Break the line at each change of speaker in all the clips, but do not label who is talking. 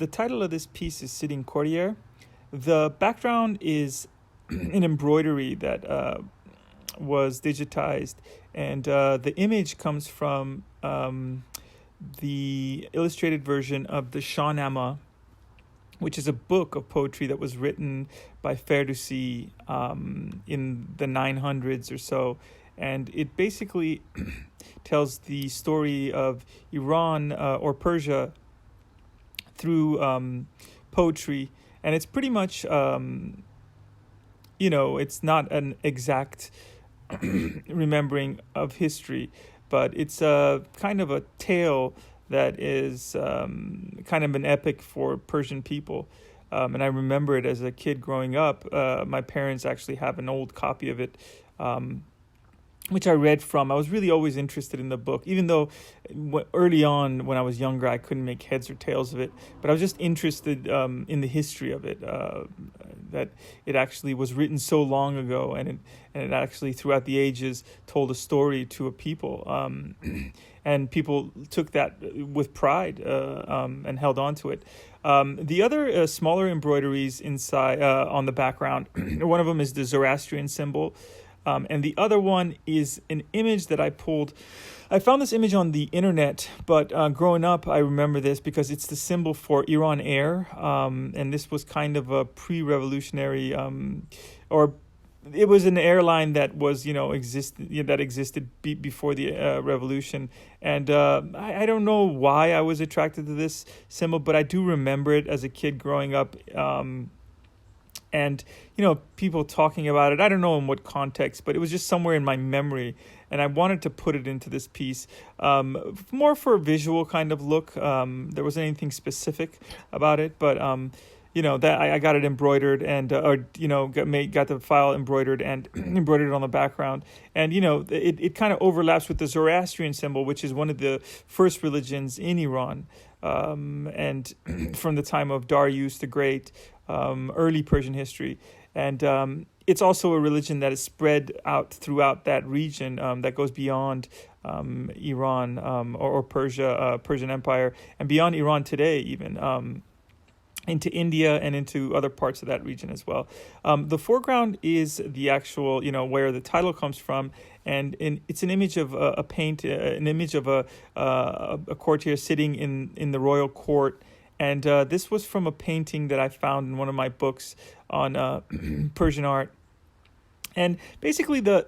the title of this piece is Sitting Courtier. The background is an embroidery that was digitized, and the image comes from the illustrated version of the Shahnameh, which is a book of poetry that was written by Ferdowsi in the 900s or so. And it basically tells the story of Iran or Persia through poetry. And it's pretty much, it's not an exact remembering of history, but it's a kind of a tale that is kind of an epic for Persian people. And I remember it as a kid growing up. My parents actually have an old copy of it, which I read from. I was really always interested in the book, even though early on when I was younger, I couldn't make heads or tails of it. But I was just interested in the history of it, that it actually was written so long ago, and it actually throughout the ages told a story to a people. And people took that with pride and held on to it. The other smaller embroideries inside on the background, one of them is the Zoroastrian symbol. And the other one is an image that I pulled. I found this image on the internet, but growing up, I remember this because it's the symbol for Iran Air. And this was kind of a pre-revolutionary, or it was an airline that was, existed before the revolution. And I don't know why I was attracted to this symbol, but I do remember it as a kid growing up. And, people talking about it, I don't know in what context, but it was just somewhere in my memory. And I wanted to put it into this piece, more for a visual kind of look. There wasn't anything specific about it, but, that I got it embroidered and, got the file embroidered and embroidered on the background. And, it kind of overlaps with the Zoroastrian symbol, which is one of the first religions in Iran. And from the time of Darius the Great, early Persian history. And it's also a religion that is spread out throughout that region that goes beyond Iran or Persia, Persian Empire, and beyond Iran today even, into India and into other parts of that region as well. The foreground is the actual, where the title comes from, and it's an image of an image of a courtier sitting in the royal court. And this was from a painting that I found in one of my books on Persian art. And basically the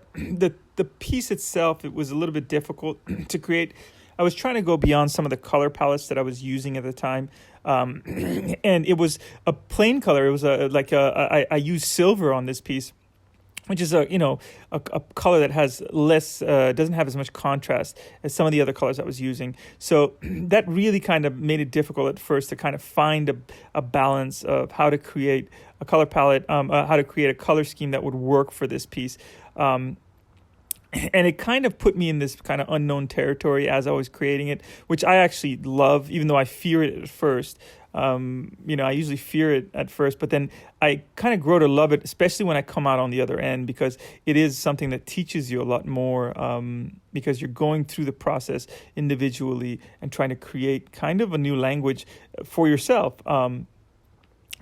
piece itself, it was a little bit difficult to create. I was trying to go beyond some of the color palettes that I was using at the time. And it was a plain color. It was I used silver on this piece, which is a color that has less, doesn't have as much contrast as some of the other colors I was using. So that really kind of made it difficult at first to kind of find a balance of how to create a color palette, how to create a color scheme that would work for this piece. And it kind of put me in this kind of unknown territory as I was creating it, which I actually love, even though I fear it at first. I usually fear it at first, but then I kind of grow to love it, especially when I come out on the other end, because it is something that teaches you a lot more, because you're going through the process individually and trying to create kind of a new language for yourself.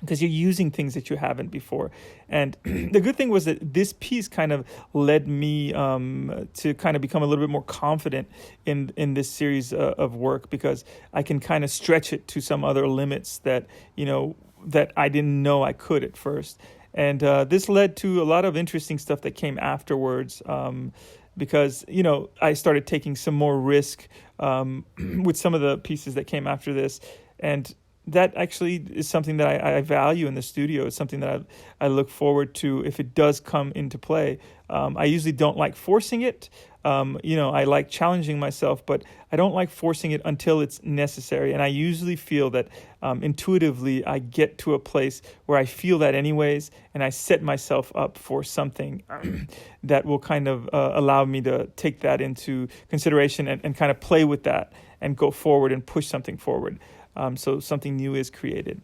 Because you're using things that you haven't before. And the good thing was that this piece kind of led me to kind of become a little bit more confident in this series of work, because I can kind of stretch it to some other limits that, that I didn't know I could at first. And this led to a lot of interesting stuff that came afterwards, because, I started taking some more risk with some of the pieces that came after this. And that actually is something that I value in the studio. It's something that I look forward to if it does come into play. I usually don't like forcing it. I like challenging myself, but I don't like forcing it until it's necessary. And I usually feel that intuitively I get to a place where I feel that anyways, and I set myself up for something that will kind of allow me to take that into consideration and kind of play with that and go forward and push something forward. So something new is created.